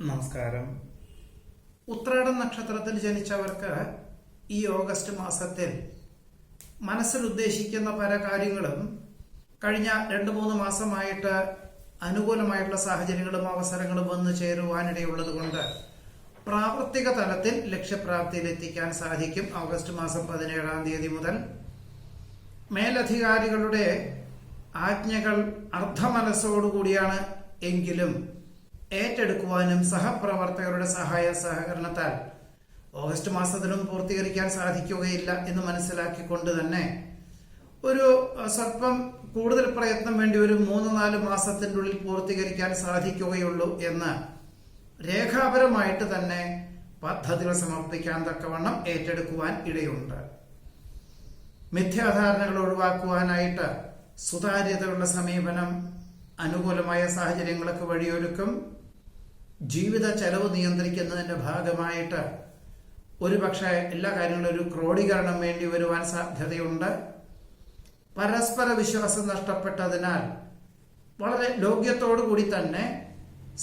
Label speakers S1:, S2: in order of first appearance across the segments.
S1: നമസ്കാരം. ഉത്രാടം നക്ഷത്രത്തിൽ ജനിച്ചവർക്ക് ഈ ഓഗസ്റ്റ് മാസത്തിൽ മനസ്സിൽ ഉദ്ദേശിക്കുന്ന പല കാര്യങ്ങളും കഴിഞ്ഞ 2-3 മാസമായിട്ട് അനുകൂലമായിട്ടുള്ള സാഹചര്യങ്ങളും അവസരങ്ങളും വന്നു ചേരുവാനിടയുള്ളത് കൊണ്ട് പ്രാവർത്തിക തലത്തിൽ ലക്ഷ്യപ്രാപ്തിയിലെത്തിക്കാൻ സാധിക്കും. ഓഗസ്റ്റ് മാസം 17-ാം തീയതി മുതൽ മേലധികാരികളുടെ ആജ്ഞകൾ അർദ്ധമനസ്സോടുകൂടിയാണ് എങ്കിലും ഏറ്റെടുക്കുവാനും സഹപ്രവർത്തകരുടെ സഹായ സഹകരണത്താൽ ഓഗസ്റ്റ് മാസത്തിലും പൂർത്തീകരിക്കാൻ സാധിക്കുകയില്ല എന്ന് മനസ്സിലാക്കിക്കൊണ്ട് തന്നെ ഒരു സ്വല്പം കൂടുതൽ പ്രയത്നം വേണ്ടി ഒരു 3-4 മാസത്തിൻ്റെ ഉള്ളിൽ പൂർത്തീകരിക്കാൻ സാധിക്കുകയുള്ളൂ എന്ന് രേഖാപരമായിട്ട് തന്നെ പദ്ധതികൾ സമർപ്പിക്കാൻ തക്കവണ്ണം ഏറ്റെടുക്കുവാൻ ഇടയുണ്ട്. മിഥ്യാധാരണകൾ ഒഴിവാക്കുവാനായിട്ട് സുതാര്യതയുള്ള സമീപനം അനുകൂലമായ സാഹചര്യങ്ങൾക്ക് വഴിയൊരുക്കും. ജീവിത ചെലവ് നിയന്ത്രിക്കുന്നതിന്റെ ഭാഗമായിട്ട് ഒരുപക്ഷെ എല്ലാ കാര്യങ്ങളും ഒരു ക്രോഡീകരണം വേണ്ടി വരുവാൻ സാധ്യതയുണ്ട്. പരസ്പര വിശ്വാസം നഷ്ടപ്പെട്ടതിനാൽ വളരെ ലോക്യത്തോടു കൂടി തന്നെ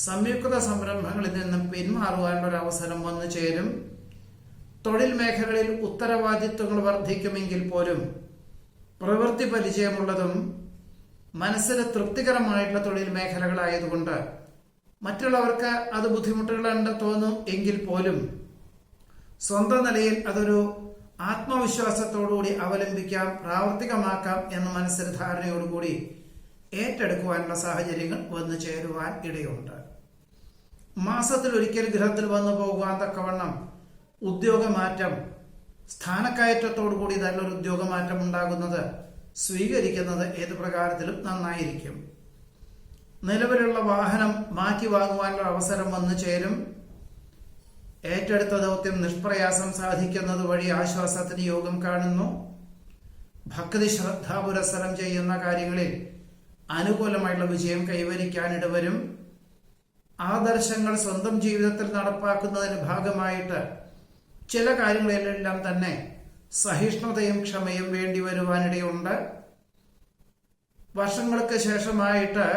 S1: സംയുക്ത സംരംഭങ്ങളിൽ നിന്നും പിന്മാറുവാനുള്ള ഒരു അവസരം വന്നു ചേരും. തൊഴിൽ മേഖലകളിൽ ഉത്തരവാദിത്വങ്ങൾ വർദ്ധിക്കുമെങ്കിൽ പോലും പ്രവൃത്തി പരിചയമുള്ളതും മനസ്സിന് തൃപ്തികരമായിട്ടുള്ള തൊഴിൽ മേഖലകളായതുകൊണ്ട് മറ്റുള്ളവർക്ക് അത് ബുദ്ധിമുട്ടുകളുണ്ട് തോന്നും എങ്കിൽ പോലും സ്വന്തം നിലയിൽ അതൊരു ആത്മവിശ്വാസത്തോടുകൂടി അവലംബിക്കാം, പ്രാവർത്തികമാക്കാം എന്ന മനസ്സിന് ധാരണയോടുകൂടി ഏറ്റെടുക്കുവാനുള്ള സാഹചര്യങ്ങൾ വന്നു ചേരുവാൻ ഇടയുണ്ട്. മാസത്തിൽ ഒരിക്കൽ ഗൃഹത്തിൽ വന്നു പോകുവാൻ തക്കവണ്ണം ഉദ്യോഗമാറ്റം, സ്ഥാനക്കയറ്റത്തോടുകൂടി നല്ലൊരു ഉദ്യോഗമാറ്റം ഉണ്ടാകുന്നത് സ്വീകരിക്കുന്നത് ഏത് പ്രകാരത്തിലും നന്നായിരിക്കും. നിലവിലുള്ള വാഹനം മാറ്റി വാങ്ങുവാനുള്ള അവസരം വന്നു ചേരും. ഏറ്റെടുത്ത ദൗത്യം നിഷ്പ്രയാസം സാധിക്കുന്നത് വഴി ആശ്വാസത്തിന് യോഗം കാണുന്നു. ഭക്തി ശ്രദ്ധാപുരസ്സരം ചെയ്യുന്ന കാര്യങ്ങളിൽ അനുകൂലമായിട്ടുള്ള വിജയം കൈവരിക്കാനിടവരും. ആദർശങ്ങൾ സ്വന്തം ജീവിതത്തിൽ നടപ്പാക്കുന്നതിന് ഭാഗമായിട്ട് ചില കാര്യങ്ങളിലെല്ലാം തന്നെ സഹിഷ്ണുതയും ക്ഷമയും വേണ്ടി വരുവാനിടയുണ്ട്. വർഷങ്ങൾക്ക് ശേഷമായിട്ട്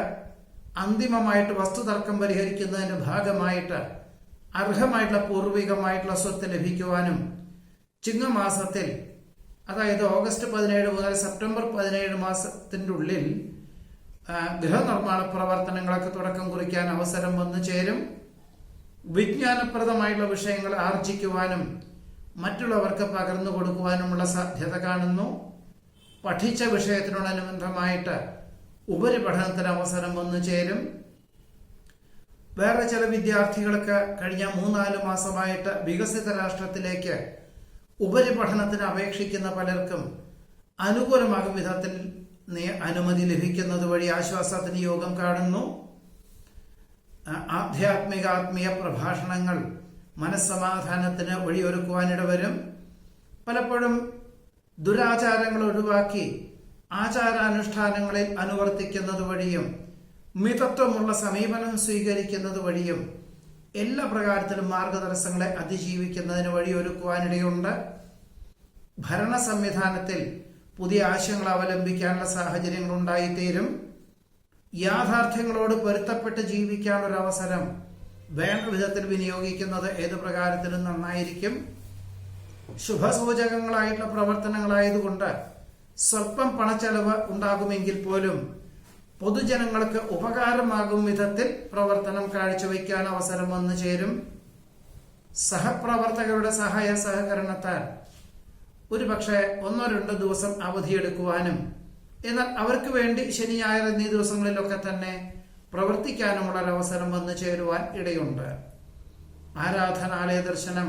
S1: അന്തിമമായിട്ട് വസ്തുതർക്കം പരിഹരിക്കുന്നതിന്റെ ഭാഗമായിട്ട് അർഹമായിട്ടുള്ള പൂർവികമായിട്ടുള്ള സ്വത്ത് ലഭിക്കുവാനും ചിങ്ങമാസത്തിൽ, അതായത് ഓഗസ്റ്റ് 17 മുതൽ സെപ്റ്റംബർ 17 മാസത്തിൻ്റെ ഉള്ളിൽ ഗൃഹനിർമ്മാണ പ്രവർത്തനങ്ങളൊക്കെ തുടക്കം കുറിക്കാൻ അവസരം വന്നു ചേരും. വിജ്ഞാനപ്രദമായിട്ടുള്ള വിഷയങ്ങൾ ആർജിക്കുവാനും മറ്റുള്ളവർക്ക് പകർന്നു കൊടുക്കുവാനുമുള്ള സാധ്യത കാണുന്നു. പഠിച്ച വിഷയത്തിനോടനുബന്ധമായിട്ട് ഉപരിപഠനത്തിന് അവസരം വന്നു ചേരും. വേറെ ചില വിദ്യാർത്ഥികൾക്ക് കഴിഞ്ഞ 3-4 മാസമായിട്ട് വികസിത രാഷ്ട്രത്തിലേക്ക് ഉപരിപഠനത്തിന് അപേക്ഷിക്കുന്ന പലർക്കും അനുകൂലമാകും വിധത്തിൽ അനുമതി ലഭിക്കുന്നത് വഴി ആശ്വാസത്തിന് യോഗം കാണുന്നു. ആത്മീയ പ്രഭാഷണങ്ങൾ മനസ്സമാധാനത്തിന് വഴിയൊരുക്കുവാനിടവരും. പലപ്പോഴും ദുരാചാരങ്ങൾ ഒഴിവാക്കി ആചാരാനുഷ്ഠാനങ്ങളിൽ അനുവർത്തിക്കുന്നത് വഴിയും മിതത്വമുള്ള സമീപനം സ്വീകരിക്കുന്നത് വഴിയും എല്ലാ പ്രകാരത്തിലും മാർഗതടസ്സങ്ങളെ അതിജീവിക്കുന്നതിന് വഴിയൊരുക്കുവാനിടയുണ്ട്. ഭരണ സംവിധാനത്തിൽ പുതിയ ആശയങ്ങൾ അവലംബിക്കാനുള്ള സാഹചര്യങ്ങൾ ഉണ്ടായിത്തീരും. യാഥാർത്ഥ്യങ്ങളോട് പൊരുത്തപ്പെട്ട് ജീവിക്കാനുള്ള അവസരം വേണ്ട വിധത്തിൽ വിനിയോഗിക്കുന്നത് ഏത് പ്രകാരത്തിലും നന്നായിരിക്കും. ശുഭസൂചകങ്ങളായിട്ടുള്ള പ്രവർത്തനങ്ങളായതുകൊണ്ട് സ്വല്പം പണച്ചെലവ് ഉണ്ടാകുമെങ്കിൽ പോലും പൊതുജനങ്ങൾക്ക് ഉപകാരമാകും വിധത്തിൽ പ്രവർത്തനം കാഴ്ചവെക്കാൻ അവസരം വന്നു ചേരും. സഹപ്രവർത്തകരുടെ സഹായ സഹകരണത്താൽ ഒരുപക്ഷെ 1-2 ദിവസം അവധിയെടുക്കുവാനും എന്നാൽ അവർക്ക് വേണ്ടി ശനി ഞായർ എന്നീ ദിവസങ്ങളിലൊക്കെ തന്നെ പ്രവർത്തിക്കാനുമുള്ള ഒരവസരം വന്നു ചേരുവാൻ ഇടയുണ്ട്. ആരാധനാലയ ദർശനം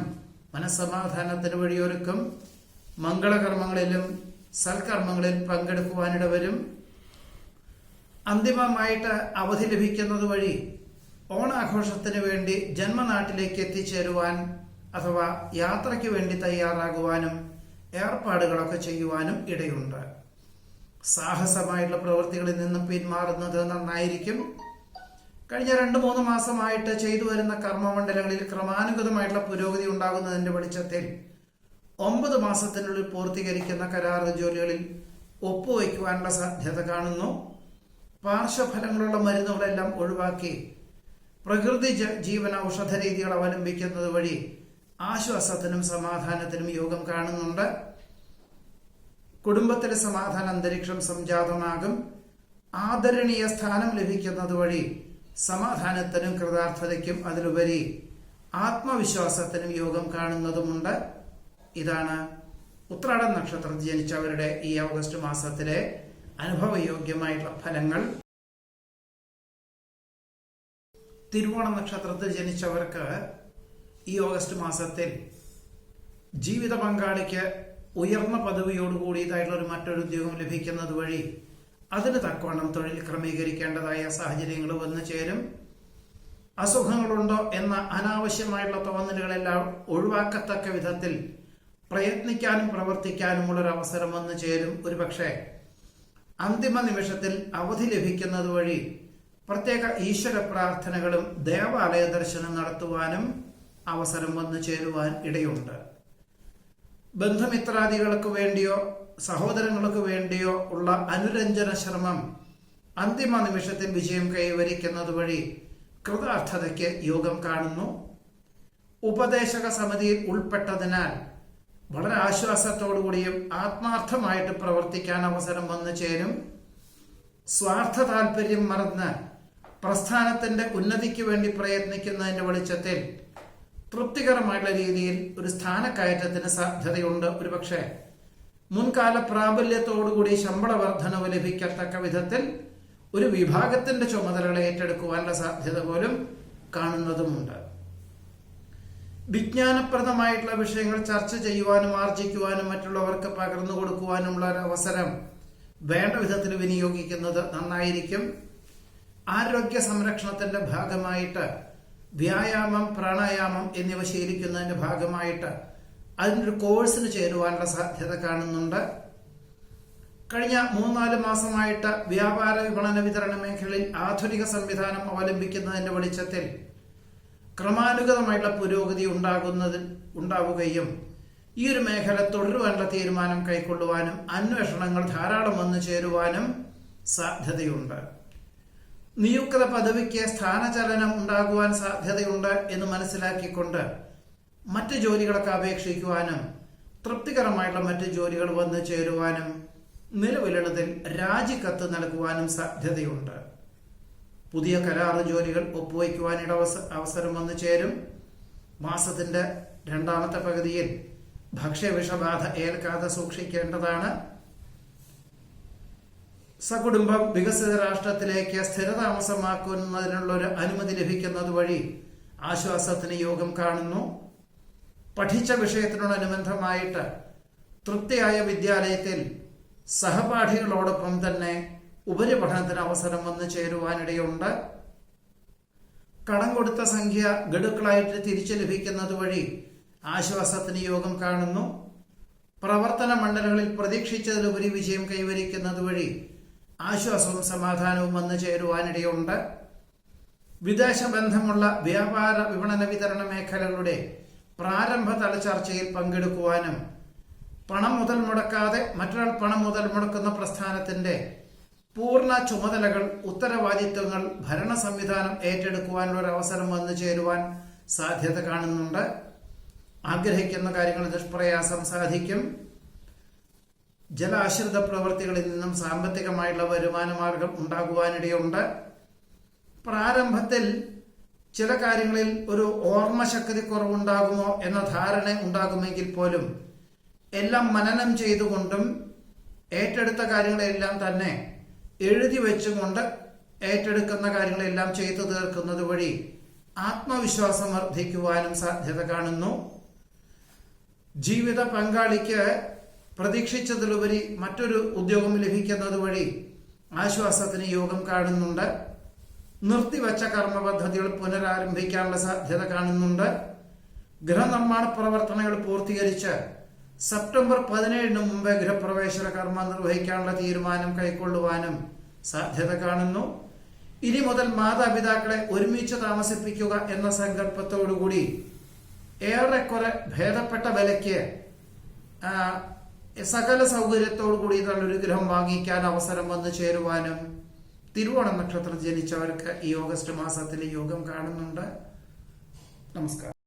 S1: മനസ്സമാധാനത്തിന് വഴിയൊരുക്കും. മംഗളകർമ്മങ്ങളിലും സൽക്കർമ്മങ്ങളിൽ പങ്കെടുക്കുവാനിടവരും. അന്തിമമായിട്ട് അവധി ലഭിക്കുന്നത് വഴി ഓണാഘോഷത്തിന് വേണ്ടി ജന്മനാട്ടിലേക്ക് എത്തിച്ചേരുവാൻ അഥവാ യാത്രയ്ക്ക് വേണ്ടി തയ്യാറാകുവാനും ഏർപ്പാടുകളൊക്കെ ചെയ്യുവാനും ഇടയുണ്ട്. സാഹസമായിട്ടുള്ള പ്രവൃത്തികളിൽ നിന്നും പിന്മാറുന്നത് നന്നായിരിക്കും. കഴിഞ്ഞ 2-3 മാസമായിട്ട് ചെയ്തു വരുന്ന കർമ്മമണ്ഡലങ്ങളിൽ ക്രമാനുഗതമായിട്ടുള്ള പുരോഗതി ഉണ്ടാകുന്നതിന്റെ വെളിച്ചത്തിൽ 9 മാസത്തിനുള്ളിൽ പൂർത്തീകരിക്കുന്ന കരാർ ജോലികളിൽ ഒപ്പുവയ്ക്കുവാനുള്ള സാധ്യത കാണുന്നു. പാർശ്വഫലങ്ങളുള്ള മരുന്നുകളെല്ലാം ഒഴിവാക്കി പ്രകൃതി ജീവന ഔഷധ രീതികൾ അവലംബിക്കുന്നത് വഴി ആശ്വാസത്തിനും സമാധാനത്തിനും യോഗം കാണുന്നുണ്ട്. കുടുംബത്തിലെ സമാധാന അന്തരീക്ഷം സംജാതമാകും. ആദരണീയ സ്ഥാനം ലഭിക്കുന്നത് വഴി സമാധാനത്തിനും കൃതാർത്ഥതയ്ക്കും അതിലുപരി ആത്മവിശ്വാസത്തിനും യോഗം കാണുന്നതുമുണ്ട്. ഇതാണ് ഉത്രാടം നക്ഷത്രത്തിൽ ജനിച്ചവരുടെ ഈ ഓഗസ്റ്റ് മാസത്തിലെ അനുഭവയോഗ്യമായിട്ടുള്ള ഫലങ്ങൾ. തിരുവോണ നക്ഷത്രത്തിൽ ജനിച്ചവർക്ക് ഈ ഓഗസ്റ്റ് മാസത്തിൽ ജീവിത പങ്കാളിക്ക് ഉയർന്ന പദവിയോടുകൂടിയതായിട്ടുള്ള മറ്റൊരു ഉദ്യോഗം ലഭിക്കുന്നത് വഴി അതിന് തക്കവണ്ണം തൊഴിൽ ക്രമീകരിക്കേണ്ടതായ സാഹചര്യങ്ങൾ വന്നു ചേരും. അസുഖങ്ങളുണ്ടോ എന്ന അനാവശ്യമായിട്ടുള്ള തോന്നലുകളെല്ലാം ഒഴിവാക്കത്തക്ക വിധത്തിൽ പ്രയത്നിക്കാനും പ്രവർത്തിക്കാനുമുള്ളൊരു അവസരം വന്നു ചേരും. ഒരുപക്ഷെ അന്തിമ നിമിഷത്തിൽ അവധി ലഭിക്കുന്നത് വഴി പ്രത്യേക ഈശ്വര പ്രാർത്ഥനകളും ദേവാലയ ദർശനം നടത്തുവാനും അവസരം വന്നു ചേരുവാൻ ഇടയുണ്ട്. ബന്ധുമിത്രാദികൾക്ക് വേണ്ടിയോ സഹോദരങ്ങൾക്ക് വേണ്ടിയോ ഉള്ള അനുരഞ്ജന ശ്രമം അന്തിമ നിമിഷത്തിൽ വിജയം കൈവരിക്കുന്നത് വഴി കൃതാർത്ഥതയ്ക്ക് യോഗം കാണുന്നു. ഉപദേശക സമിതിയിൽ ഉൾപ്പെട്ടതിനാൽ വളരെ ആശ്വാസത്തോടുകൂടിയും ആത്മാർത്ഥമായിട്ട് പ്രവർത്തിക്കാൻ അവസരം വന്നു ചേരും. സ്വാർത്ഥ താല്പര്യം മറന്ന് പ്രസ്ഥാനത്തിന്റെ ഉന്നതിക്ക് വേണ്ടി പ്രയത്നിക്കുന്നതിന്റെ വെളിച്ചത്തിൽ തൃപ്തികരമായിട്ടുള്ള രീതിയിൽ ഒരു സ്ഥാനക്കയറ്റത്തിന് സാധ്യതയുണ്ട്. ഒരുപക്ഷെ മുൻകാല പ്രാബല്യത്തോടുകൂടി ശമ്പള വർധനവ് ലഭിക്കത്തക്ക വിധത്തിൽ ഒരു വിഭാഗത്തിന്റെ ചുമതലകൾ ഏറ്റെടുക്കുവാനുള്ള സാധ്യത പോലും കാണുന്നതുമുണ്ട്. വിജ്ഞാനപ്രദമായിട്ടുള്ള വിഷയങ്ങൾ ചർച്ച ചെയ്യുവാനും ആർജിക്കുവാനും മറ്റുള്ളവർക്ക് പകർന്നു കൊടുക്കുവാനുമുള്ള ഒരു അവസരം വേണ്ട വിധത്തിൽ വിനിയോഗിക്കുന്നത് നന്നായിരിക്കും. ആരോഗ്യ സംരക്ഷണത്തിന്റെ ഭാഗമായിട്ട് വ്യായാമം, പ്രാണായാമം എന്നിവ ശീലിക്കുന്നതിന്റെ ഭാഗമായിട്ട് അതിനൊരു കോഴ്സിന് ചേരുവാനുള്ള സാധ്യത കാണുന്നുണ്ട്. കഴിഞ്ഞ 3-4 മാസമായിട്ട് വ്യാപാര വിപണന വിതരണ മേഖലയിൽ ആധുനിക സംവിധാനം അവലംബിക്കുന്നതിന്റെ വെളിച്ചത്തിൽ ക്രമാനുഗതമായിട്ടുള്ള പുരോഗതി ഉണ്ടാവുകയും ഈ ഒരു മേഖല തുടരുവാനുള്ള തീരുമാനം കൈക്കൊള്ളുവാനും അന്വേഷണങ്ങൾ ധാരാളം വന്നു ചേരുവാനും സാധ്യതയുണ്ട്. നിയുക്ത പദവിക്ക് സ്ഥാനചലനം ഉണ്ടാകുവാൻ സാധ്യതയുണ്ട് എന്ന് മനസ്സിലാക്കിക്കൊണ്ട് മറ്റ് ജോലികളൊക്കെ അപേക്ഷിക്കുവാനും തൃപ്തികരമായിട്ടുള്ള മറ്റ് ജോലികൾ വന്നു ചേരുവാനും നിലവിലുള്ളതിൽ രാജിക്കത്ത് നൽകുവാനും സാധ്യതയുണ്ട്. പുതിയ കരാർ ജോലികൾ ഒപ്പുവയ്ക്കുവാനിട അവസരം വന്നു ചേരും. മാസത്തിന്റെ 2ാമത്തെ പകുതിയിൽ ഭക്ഷ്യവിഷബാധ ഏൽക്കാതെ സൂക്ഷിക്കേണ്ടതാണ്. സകുടുംബം വികസിത രാഷ്ട്രത്തിലേക്ക് സ്ഥിരതാമസമാക്കുന്നതിനുള്ള ഒരു അനുമതി ലഭിക്കുന്നത് വഴി ആശ്വാസത്തിന് യോഗം കാണുന്നു. പഠിച്ച വിഷയത്തിനോടനുബന്ധമായിട്ട് തൃപ്തിയായ വിദ്യാലയത്തിൽ സഹപാഠികളോടൊപ്പം തന്നെ ഉപരിപഠനത്തിന് അവസരം വന്നു ചേരുവാനിടയുണ്ട്. കടം കൊടുത്ത സംഖ്യ ഗഡുക്കളായിട്ട് തിരിച്ചു ലഭിക്കുന്നത് വഴി ആശ്വാസത്തിന് യോഗം കാണുന്നു. പ്രവർത്തന മണ്ഡലങ്ങളിൽ പ്രതീക്ഷിച്ചതിലുപരി വിജയം കൈവരിക്കുന്നത് വഴി ആശ്വാസവും സമാധാനവും വന്നു ചേരുവാനിടയുണ്ട്. വിദേശ ബന്ധമുള്ള വ്യാപാര വിപണന വിതരണ മേഖലകളുടെ പ്രാരംഭ തല ചർച്ചയിൽ പങ്കെടുക്കുവാനും പണം മുതൽ മുടക്കാതെ മറ്റൊരാൾ പണം മുതൽ മുടക്കുന്ന പ്രസ്ഥാനത്തിന്റെ പൂർണ്ണ ചുമതലകൾ, ഉത്തരവാദിത്വങ്ങൾ, ഭരണ സംവിധാനം ഏറ്റെടുക്കുവാനുള്ള ഒരു അവസരം വന്നു ചേരുവാൻ സാധ്യത കാണുന്നുണ്ട്. ആഗ്രഹിക്കുന്ന കാര്യങ്ങൾ നിഷ്പ്രയാസം സാധിക്കും. ജലാശ്രിത പ്രവൃത്തികളിൽ നിന്നും സാമ്പത്തികമായിട്ടുള്ള വരുമാന മാർഗം ഉണ്ടാകുവാനിടയുണ്ട്. പ്രാരംഭത്തിൽ ചില കാര്യങ്ങളിൽ ഒരു ഓർമ്മശക്തി കുറവുണ്ടാകുമോ എന്ന ധാരണ ഉണ്ടാകുമെങ്കിൽ പോലും എല്ലാം മനനം ചെയ്തുകൊണ്ടും ഏറ്റെടുത്ത കാര്യങ്ങളെല്ലാം തന്നെ എഴുതി വെച്ചുകൊണ്ട് ഏറ്റെടുക്കുന്ന കാര്യങ്ങളെല്ലാം ചെയ്തു തീർക്കുന്നത് വഴി ആത്മവിശ്വാസം വർദ്ധിക്കുവാനും സാധ്യത കാണുന്നു. ജീവിത പങ്കാളിക്ക് പ്രതീക്ഷിച്ചതിലുപരി മറ്റൊരു ഉദ്യോഗം ലഭിക്കുന്നത് വഴി ആശ്വാസത്തിന് യോഗം കാണുന്നുണ്ട്. നിർത്തിവച്ച കർമ്മ പദ്ധതികൾ പുനരാരംഭിക്കാനുള്ള സാധ്യത കാണുന്നുണ്ട്. ഗൃഹനിർമ്മാണ പ്രവർത്തനങ്ങൾ പൂർത്തീകരിച്ച് സെപ്റ്റംബർ 17 മുമ്പ് ഗൃഹപ്രവേശന കർമ്മം നിർവഹിക്കാനുള്ള തീരുമാനം കൈക്കൊള്ളുവാനും സാധ്യത കാണുന്നു. ഇനി മുതൽ മാതാപിതാക്കളെ ഒരുമിച്ച് താമസിപ്പിക്കുക എന്ന സങ്കല്പത്തോടുകൂടി ഏറെക്കുറെ ഭേദപ്പെട്ട വിലയ്ക്ക് സകല സൗകര്യത്തോടു കൂടി നല്ലൊരു ഗൃഹം വാങ്ങിക്കാൻ അവസരം വന്നു ചേരുവാനും തിരുവോണം നക്ഷത്രം ജനിച്ചവർക്ക് ഈ ഓഗസ്റ്റ് മാസത്തിൽ യോഗം കാണുന്നുണ്ട്. നമസ്കാരം.